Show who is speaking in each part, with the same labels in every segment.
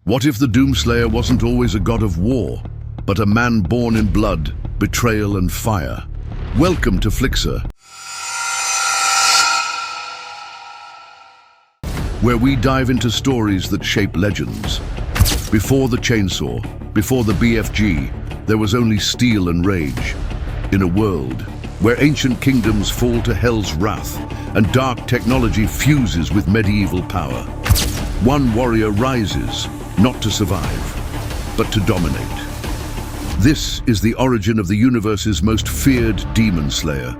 Speaker 1: What if the Doomslayer wasn't always a god of war, but a man born in blood, betrayal and fire? Welcome to Flixor, where we dive into stories that shape legends. Before the chainsaw, before the BFG, there was only steel and rage. In a world where ancient kingdoms fall to hell's wrath and dark technology fuses with medieval power, one warrior rises, not to survive, but to dominate. This is the origin of the universe's most feared demon slayer.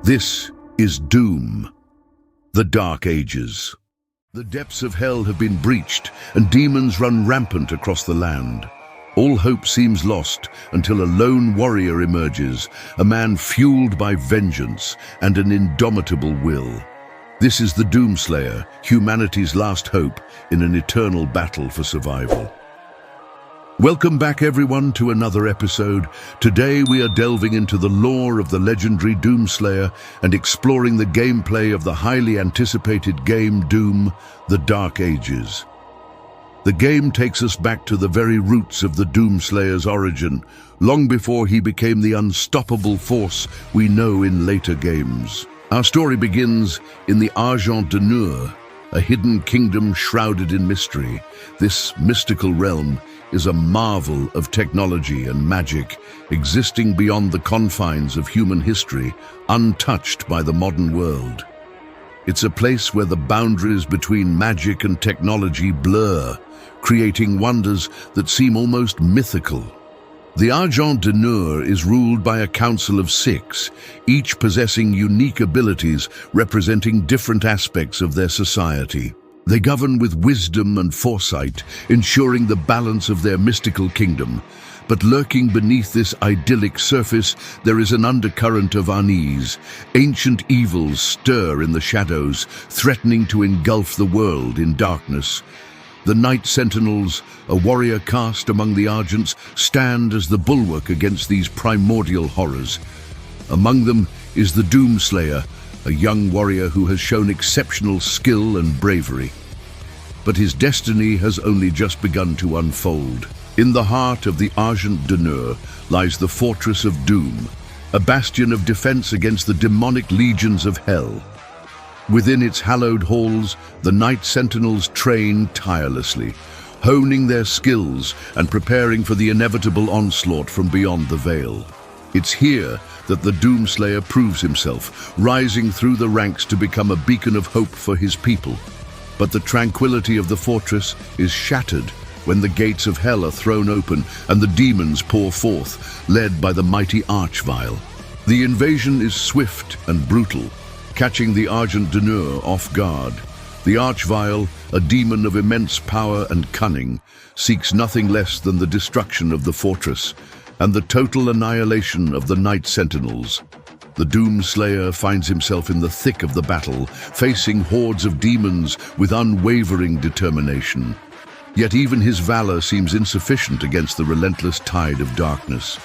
Speaker 1: This is Doom, the Dark Ages. The depths of hell have been breached and demons run rampant across the land. All hope seems lost until a lone warrior emerges, a man fueled by vengeance and an indomitable will. This is the Doomslayer, humanity's last hope in an eternal battle for survival. Welcome back everyone to another episode. Today we are delving into the lore of the legendary Doomslayer and exploring the gameplay of the highly anticipated game Doom, the Dark Ages. The game takes us back to the very roots of the Doomslayer's origin, long before he became the unstoppable force we know in later games. Our story begins in the Argenta, a hidden kingdom shrouded in mystery. This mystical realm is a marvel of technology and magic, existing beyond the confines of human history, untouched by the modern world. It's a place where the boundaries between magic and technology blur, creating wonders that seem almost mythical. The Argenta is ruled by a council of 6, each possessing unique abilities representing different aspects of their society. They govern with wisdom and foresight, ensuring the balance of their mystical kingdom. But lurking beneath this idyllic surface, there is an undercurrent of unease. Ancient evils stir in the shadows, threatening to engulf the world in darkness. The Night Sentinels, a warrior caste among the Argents, stand as the bulwark against these primordial horrors. Among them is the Doomslayer, a young warrior who has shown exceptional skill and bravery. But his destiny has only just begun to unfold. In the heart of the Argenta lies the Fortress of Doom, a bastion of defense against the demonic legions of hell. Within its hallowed halls, the Night Sentinels train tirelessly, honing their skills and preparing for the inevitable onslaught from beyond the veil. It's here that the Doomslayer proves himself, rising through the ranks to become a beacon of hope for his people. But the tranquility of the fortress is shattered when the gates of hell are thrown open and the demons pour forth, led by the mighty Archvile. The invasion is swift and brutal, catching the Argenta off guard. The Archvile, a demon of immense power and cunning, seeks nothing less than the destruction of the fortress and the total annihilation of the Night Sentinels. The Doomslayer finds himself in the thick of the battle, facing hordes of demons with unwavering determination. Yet even his valor seems insufficient against the relentless tide of darkness.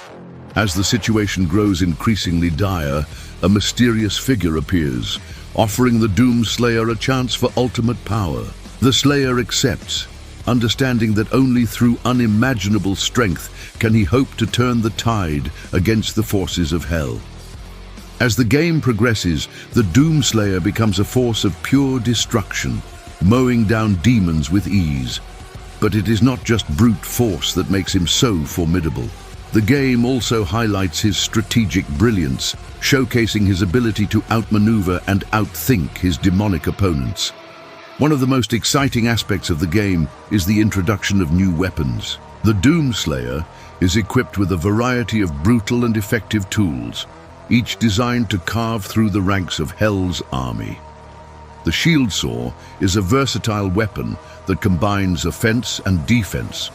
Speaker 1: As the situation grows increasingly dire, a mysterious figure appears, offering the Doomslayer a chance for ultimate power. The Slayer accepts, understanding that only through unimaginable strength can he hope to turn the tide against the forces of hell. As the game progresses, the Doomslayer becomes a force of pure destruction, mowing down demons with ease. But it is not just brute force that makes him so formidable. The game also highlights his strategic brilliance, showcasing his ability to outmaneuver and outthink his demonic opponents. One of the most exciting aspects of the game is the introduction of new weapons. The Doomslayer is equipped with a variety of brutal and effective tools, each designed to carve through the ranks of Hell's army. The shield saw is a versatile weapon that combines offense and defense,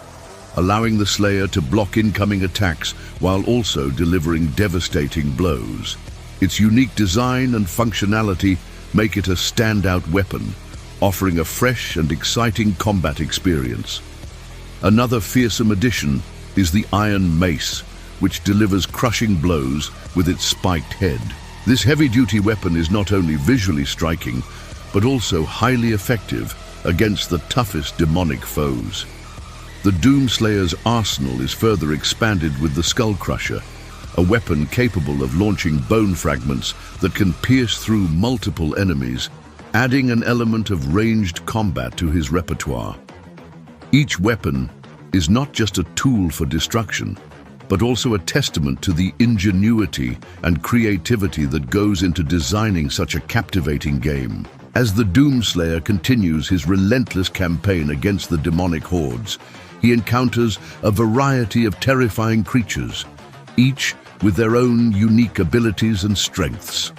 Speaker 1: allowing the Slayer to block incoming attacks while also delivering devastating blows. Its unique design and functionality make it a standout weapon, offering a fresh and exciting combat experience. Another fearsome addition is the Iron Mace, which delivers crushing blows with its spiked head. This heavy-duty weapon is not only visually striking, but also highly effective against the toughest demonic foes. The Doomslayer's arsenal is further expanded with the Skull Crusher, a weapon capable of launching bone fragments that can pierce through multiple enemies, adding an element of ranged combat to his repertoire. Each weapon is not just a tool for destruction, but also a testament to the ingenuity and creativity that goes into designing such a captivating game. As the Doomslayer continues his relentless campaign against the demonic hordes, he encounters a variety of terrifying creatures, each with their own unique abilities and strengths.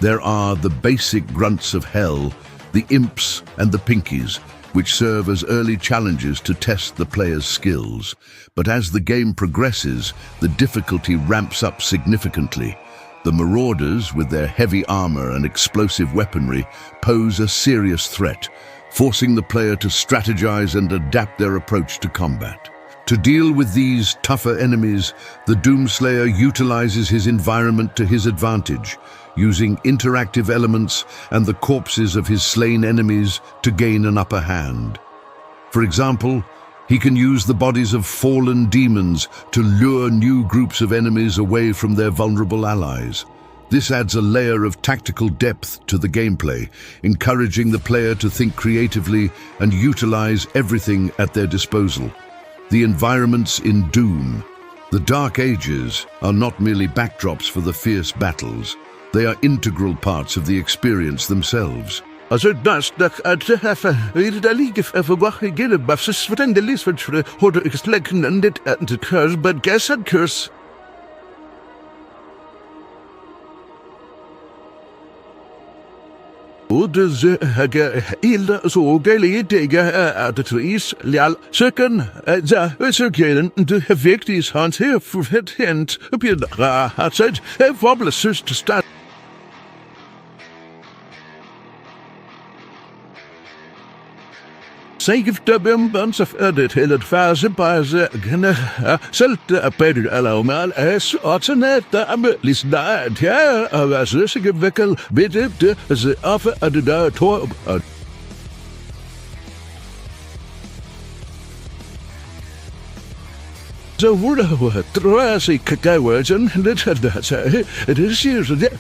Speaker 1: There are the basic grunts of hell, the imps and the pinkies, which serve as early challenges to test the player's skills. But as the game progresses, the difficulty ramps up significantly. The Marauders, with their heavy armor and explosive weaponry, pose a serious threat, forcing the player to strategize and adapt their approach to combat. To deal with these tougher enemies, the Doomslayer utilizes his environment to his advantage, using interactive elements and the corpses of his slain enemies to gain an upper hand. For example, he can use the bodies of fallen demons to lure new groups of enemies away from their vulnerable allies. This adds a layer of tactical depth to the gameplay, encouraging the player to think creatively and utilize everything at their disposal. The environments in Doom, the Dark Ages, are not merely backdrops for the fierce battles. They are integral parts of the experience themselves.
Speaker 2: Also das at the league of a buffs for the list for order exlection and it curse, but guess and curse. Oder ze ilda så geliga at the trees leal second the circulating the victis hunt here for hint appeared had said wobblers to start. Save the bimbans of edit held fast by the selt better allow mal as autonet am list that here as this vehicle bit it the offer at the door. So would trashy cacaos and that's it is serious that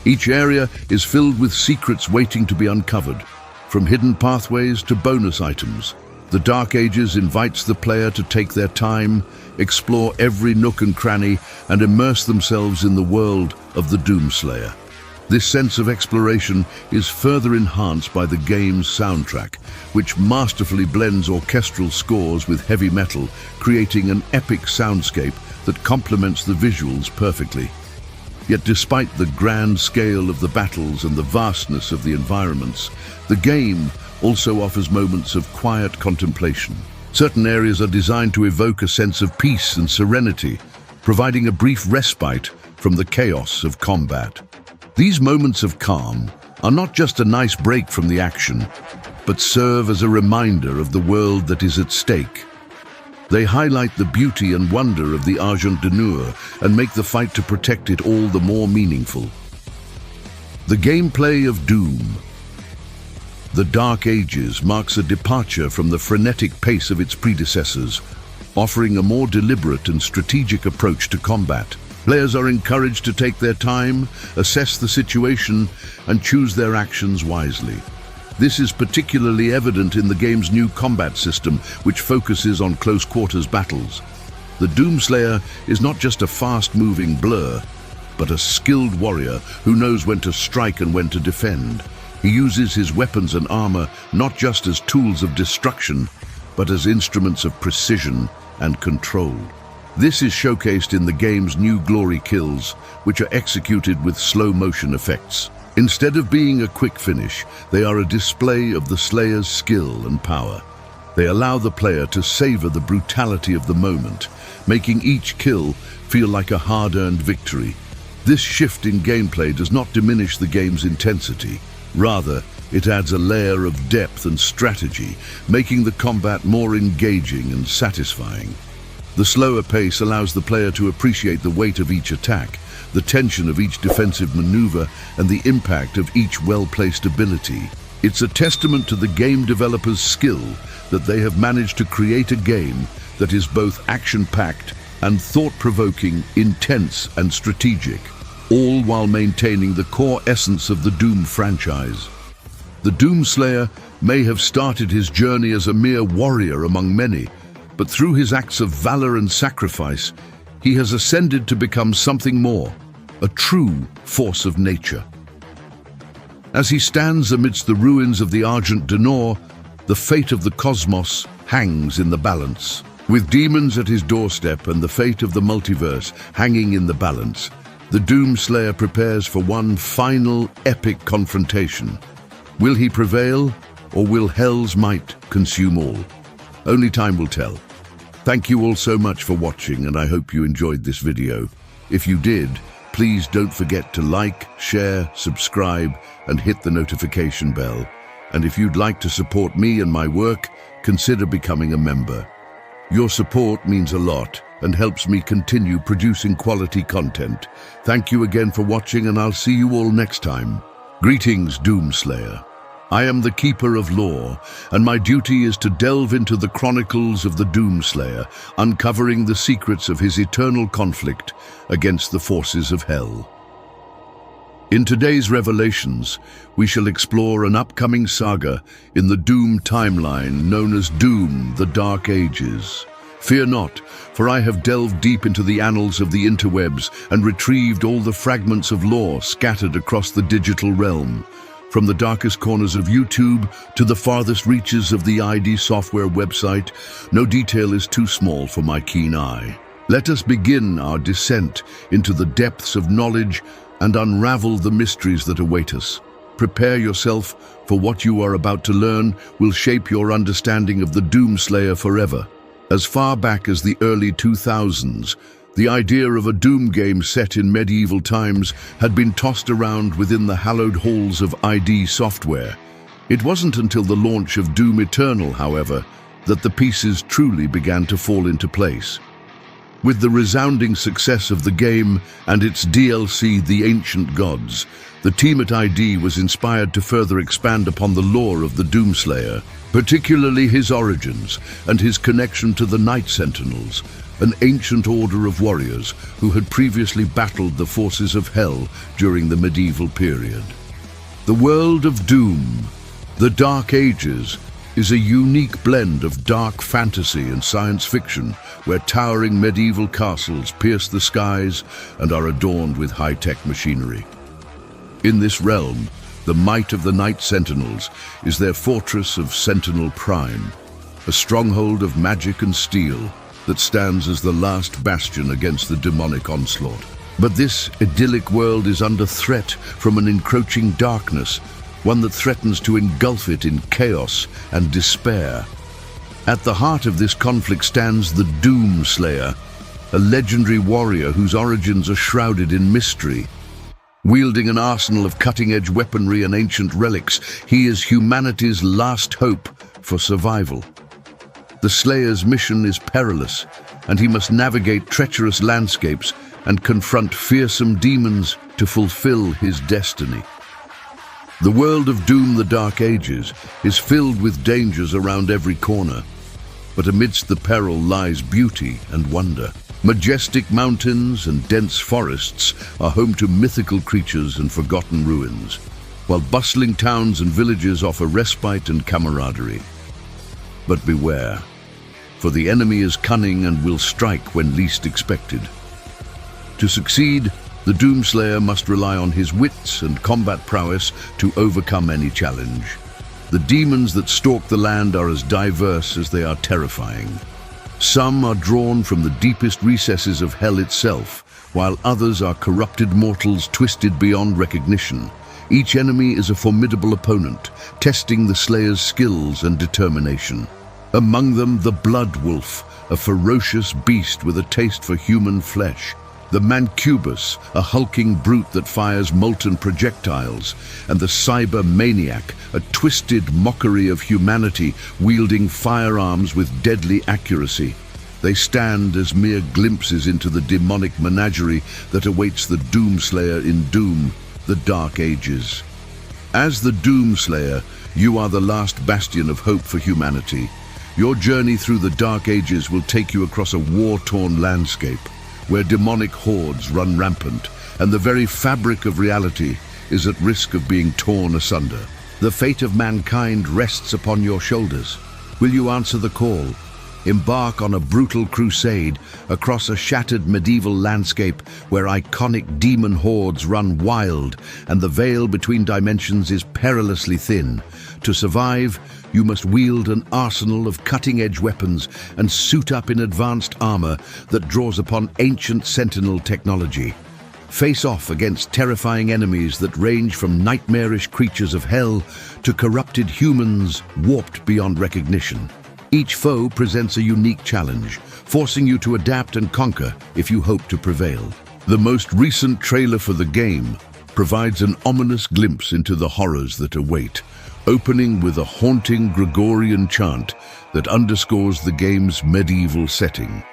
Speaker 1: Each area is filled with secrets waiting to be uncovered, from hidden pathways to bonus items. The Dark Ages invites the player to take their time, explore every nook and cranny, and immerse themselves in the world of the Doomslayer. This sense of exploration is further enhanced by the game's soundtrack, which masterfully blends orchestral scores with heavy metal, creating an epic soundscape that complements the visuals perfectly. Yet despite the grand scale of the battles and the vastness of the environments, the game also offers moments of quiet contemplation. Certain areas are designed to evoke a sense of peace and serenity, providing a brief respite from the chaos of combat. These moments of calm are not just a nice break from the action, but serve as a reminder of the world that is at stake. They highlight the beauty and wonder of the Argenta and make the fight to protect it all the more meaningful. The gameplay of Doom, The Dark Ages, marks a departure from the frenetic pace of its predecessors, offering a more deliberate and strategic approach to combat. Players are encouraged to take their time, assess the situation, and choose their actions wisely. This is particularly evident in the game's new combat system, which focuses on close-quarters battles. The Doomslayer is not just a fast-moving blur, but a skilled warrior who knows when to strike and when to defend. He uses his weapons and armor not just as tools of destruction, but as instruments of precision and control. This is showcased in the game's new glory kills, which are executed with slow-motion effects. Instead of being a quick finish, they are a display of the Slayer's skill and power. They allow the player to savor the brutality of the moment, making each kill feel like a hard-earned victory. This shift in gameplay does not diminish the game's intensity. Rather, it adds a layer of depth and strategy, making the combat more engaging and satisfying. The slower pace allows the player to appreciate the weight of each attack, the tension of each defensive maneuver, and the impact of each well-placed ability. It's a testament to the game developers' skill that they have managed to create a game that is both action-packed and thought-provoking, intense and strategic, all while maintaining the core essence of the Doom franchise. The Doomslayer may have started his journey as a mere warrior among many, but through his acts of valor and sacrifice, he has ascended to become something more, a true force of nature. As he stands amidst the ruins of the Argenta, the fate of the cosmos hangs in the balance. With demons at his doorstep and the fate of the multiverse hanging in the balance, the Doomslayer prepares for one final epic confrontation. Will he prevail, or will Hell's might consume all? Only time will tell. Thank you all so much for watching, and I hope you enjoyed this video. If you did, please don't forget to like, share, subscribe, and hit the notification bell. And if you'd like to support me and my work, consider becoming a member. Your support means a lot and helps me continue producing quality content. Thank you again for watching, and I'll see you all next time. Greetings, Doomslayer. I am the Keeper of Lore, and my duty is to delve into the chronicles of the Doomslayer, uncovering the secrets of his eternal conflict against the forces of Hell. In today's revelations, we shall explore an upcoming saga in the Doom timeline known as Doom: The Dark Ages. Fear not, for I have delved deep into the annals of the interwebs and retrieved all the fragments of lore scattered across the digital realm. From the darkest corners of YouTube to the farthest reaches of the ID Software website, no detail is too small for my keen eye. Let us begin our descent into the depths of knowledge and unravel the mysteries that await us. Prepare yourself, for what you are about to learn will shape your understanding of the Doomslayer forever. As far back as the early 2000s, the idea of a Doom game set in medieval times had been tossed around within the hallowed halls of ID Software. It wasn't until the launch of Doom Eternal, however, that the pieces truly began to fall into place. With the resounding success of the game and its DLC, The Ancient Gods, the team at ID was inspired to further expand upon the lore of the Doomslayer, particularly his origins and his connection to the Night Sentinels, an ancient order of warriors who had previously battled the forces of Hell during the medieval period. The world of Doom, the Dark Ages, is a unique blend of dark fantasy and science fiction, where towering medieval castles pierce the skies and are adorned with high-tech machinery. In this realm, the might of the Night Sentinels is their fortress of Sentinel Prime, a stronghold of magic and steel that stands as the last bastion against the demonic onslaught. But this idyllic world is under threat from an encroaching darkness, one that threatens to engulf it in chaos and despair. At the heart of this conflict stands the Doomslayer, a legendary warrior whose origins are shrouded in mystery. Wielding an arsenal of cutting-edge weaponry and ancient relics, he is humanity's last hope for survival. The Slayer's mission is perilous, and he must navigate treacherous landscapes and confront fearsome demons to fulfill his destiny. The world of Doom: The Dark Ages is filled with dangers around every corner, but amidst the peril lies beauty and wonder. Majestic mountains and dense forests are home to mythical creatures and forgotten ruins, while bustling towns and villages offer respite and camaraderie. But beware, for the enemy is cunning and will strike when least expected. To succeed, the Doomslayer must rely on his wits and combat prowess to overcome any challenge. The demons that stalk the land are as diverse as they are terrifying. Some are drawn from the deepest recesses of Hell itself, while others are corrupted mortals twisted beyond recognition. Each enemy is a formidable opponent, testing the Slayer's skills and determination. Among them, the Blood Wolf, a ferocious beast with a taste for human flesh. The Mancubus, a hulking brute that fires molten projectiles. And the Cyber Maniac, a twisted mockery of humanity, wielding firearms with deadly accuracy. They stand as mere glimpses into the demonic menagerie that awaits the Doomslayer in Doom: The Dark Ages. As the Doomslayer, You are the last bastion of hope for humanity. Your journey through the Dark Ages will take you across a war-torn landscape where demonic hordes run rampant and the very fabric of reality is at risk of being torn asunder. The fate of mankind rests upon your shoulders. Will you answer the call? Embark on a brutal crusade across a shattered medieval landscape where iconic demon hordes run wild and the veil between dimensions is perilously thin. To survive, you must wield an arsenal of cutting-edge weapons and suit up in advanced armor that draws upon ancient sentinel technology. Face off against terrifying enemies that range from nightmarish creatures of hell to corrupted humans warped beyond recognition. Each foe presents a unique challenge, forcing you to adapt and conquer if you hope to prevail. The most recent trailer for the game provides an ominous glimpse into the horrors that await, opening with a haunting Gregorian chant that underscores the game's medieval setting.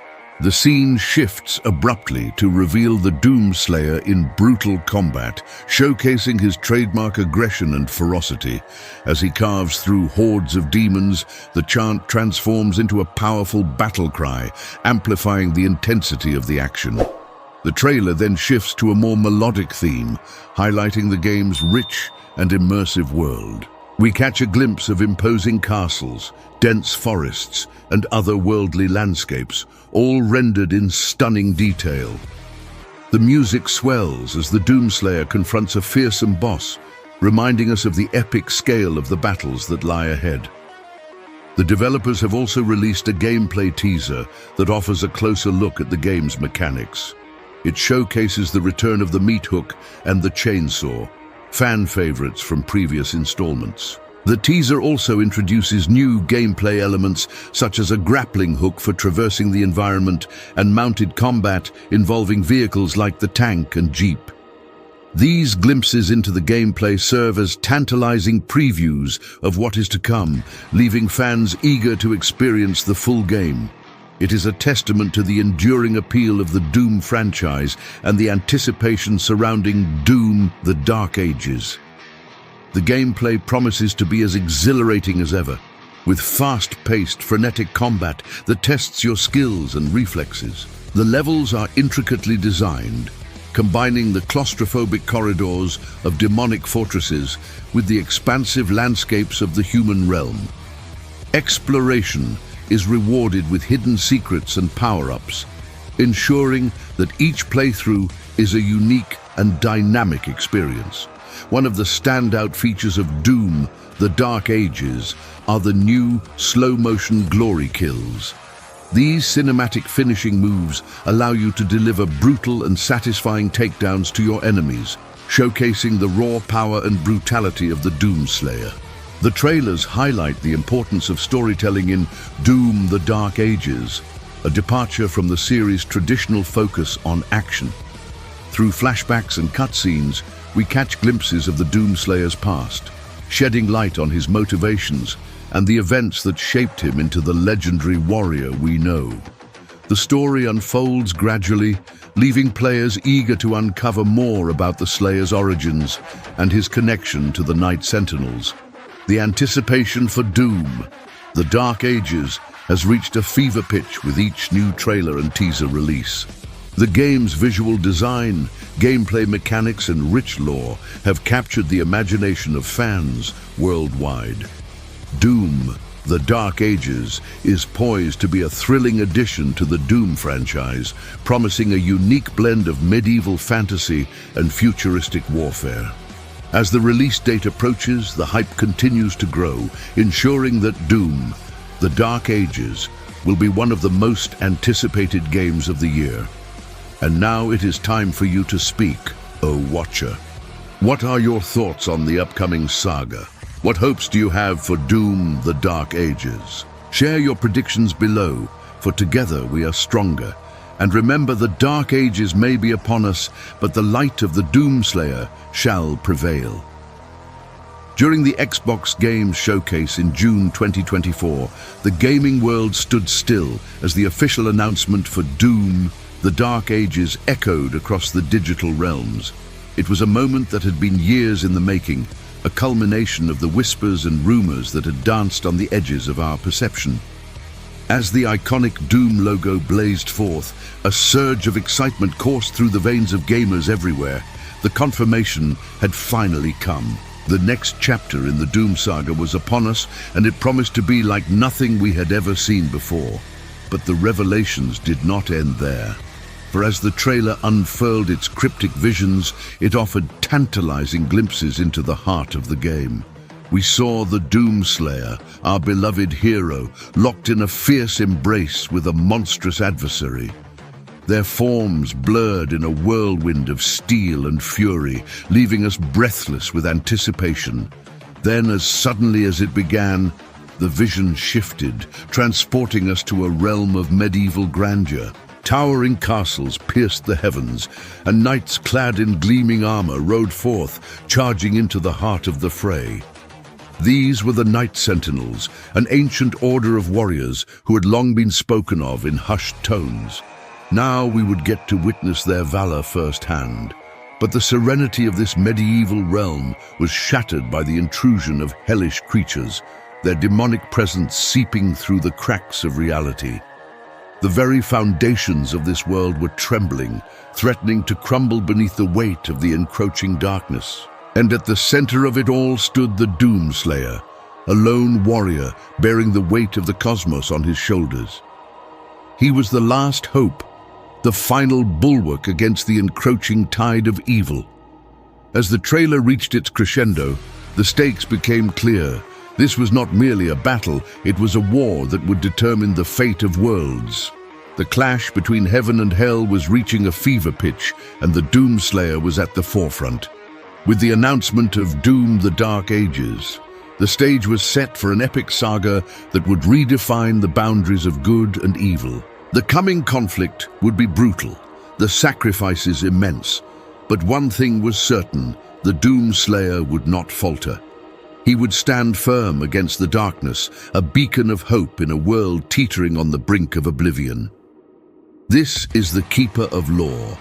Speaker 1: The scene shifts abruptly to reveal the Doomslayer in brutal combat, showcasing his trademark aggression and ferocity. As he carves through hordes of demons, the chant transforms into a powerful battle cry, amplifying the intensity of the action. The trailer then shifts to a more melodic theme, highlighting the game's rich and immersive world. We catch a glimpse of imposing castles, dense forests, and otherworldly landscapes, all rendered in stunning detail. The music swells as the Doomslayer confronts a fearsome boss, reminding us of the epic scale of the battles that lie ahead. The developers have also released a gameplay teaser that offers a closer look at the game's mechanics. It showcases the return of the meat hook and the chainsaw, fan favorites from previous installments. The teaser also introduces new gameplay elements such as a grappling hook for traversing the environment and mounted combat involving vehicles like the tank and jeep. These glimpses into the gameplay serve as tantalizing previews of what is to come, leaving fans eager to experience the full game. It is a testament to the enduring appeal of the Doom franchise and the anticipation surrounding Doom: The Dark Ages. The gameplay promises to be as exhilarating as ever, with fast-paced, frenetic combat that tests your skills and reflexes. The levels are intricately designed, combining the claustrophobic corridors of demonic fortresses with the expansive landscapes of the human realm. Exploration is rewarded with hidden secrets and power-ups, ensuring that each playthrough is a unique and dynamic experience. One of the standout features of Doom: The Dark Ages are the new slow-motion glory kills. These cinematic finishing moves allow you to deliver brutal and satisfying takedowns to your enemies, showcasing the raw power and brutality of the Doomslayer. The trailers highlight the importance of storytelling in Doom: The Dark Ages, a departure from the series' traditional focus on action. Through flashbacks and cutscenes, we catch glimpses of the Doomslayer's past, shedding light on his motivations and the events that shaped him into the legendary warrior we know. The story unfolds gradually, leaving players eager to uncover more about the Slayer's origins and his connection to the Night Sentinels. The anticipation for Doom: The Dark Ages has reached a fever pitch with each new trailer and teaser release. The game's visual design, gameplay mechanics, and rich lore have captured the imagination of fans worldwide. Doom: The Dark Ages is poised to be a thrilling addition to the Doom franchise, promising a unique blend of medieval fantasy and futuristic warfare. As the release date approaches, the hype continues to grow, ensuring that Doom: The Dark Ages will be one of the most anticipated games of the year. And now it is time for you to speak, O Watcher. What are your thoughts on the upcoming saga? What hopes do you have for Doom: The Dark Ages? Share your predictions below, for together we are stronger. And remember, the Dark Ages may be upon us, but the light of the Doomslayer shall prevail. During the Xbox Games Showcase in June 2024, the gaming world stood still as the official announcement for Doom: The Dark Ages echoed across the digital realms. It was a moment that had been years in the making, a culmination of the whispers and rumors that had danced on the edges of our perception. As the iconic Doom logo blazed forth, a surge of excitement coursed through the veins of gamers everywhere. The confirmation had finally come. The next chapter in the Doom saga was upon us, and it promised to be like nothing we had ever seen before. But the revelations did not end there. For as the trailer unfurled its cryptic visions, it offered tantalizing glimpses into the heart of the game. We saw the Doomslayer, our beloved hero, locked in a fierce embrace with a monstrous adversary. Their forms blurred in a whirlwind of steel and fury, leaving us breathless with anticipation. Then, as suddenly as it began, the vision shifted, transporting us to a realm of medieval grandeur. Towering castles pierced the heavens, and knights clad in gleaming armor rode forth, charging into the heart of the fray. These were the Night Sentinels, an ancient order of warriors who had long been spoken of in hushed tones. Now we would get to witness their valor firsthand. But the serenity of this medieval realm was shattered by the intrusion of hellish creatures, their demonic presence seeping through the cracks of reality. The very foundations of this world were trembling, threatening to crumble beneath the weight of the encroaching darkness. And at the center of it all stood the Doomslayer, a lone warrior bearing the weight of the cosmos on his shoulders. He was the last hope, the final bulwark against the encroaching tide of evil. As the trailer reached its crescendo, the stakes became clear. This was not merely a battle, it was a war that would determine the fate of worlds. The clash between heaven and hell was reaching a fever pitch, and the Doomslayer was at the forefront. With the announcement of Doom: The Dark Ages, the stage was set for an epic saga that would redefine the boundaries of good and evil. The coming conflict would be brutal, the sacrifices immense, but one thing was certain: the Doomslayer would not falter. He would stand firm against the darkness, a beacon of hope in a world teetering on the brink of oblivion. This is the Keeper of Lore,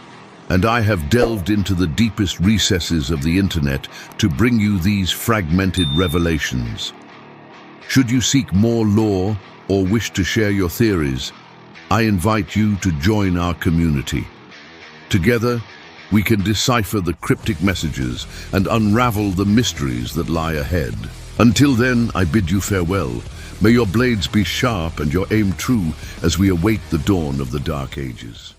Speaker 1: and I have delved into the deepest recesses of the internet to bring you these fragmented revelations. Should you seek more lore or wish to share your theories, I invite you to join our community. Together, we can decipher the cryptic messages and unravel the mysteries that lie ahead. Until then, I bid you farewell. May your blades be sharp and your aim true as we await the dawn of the Dark Ages.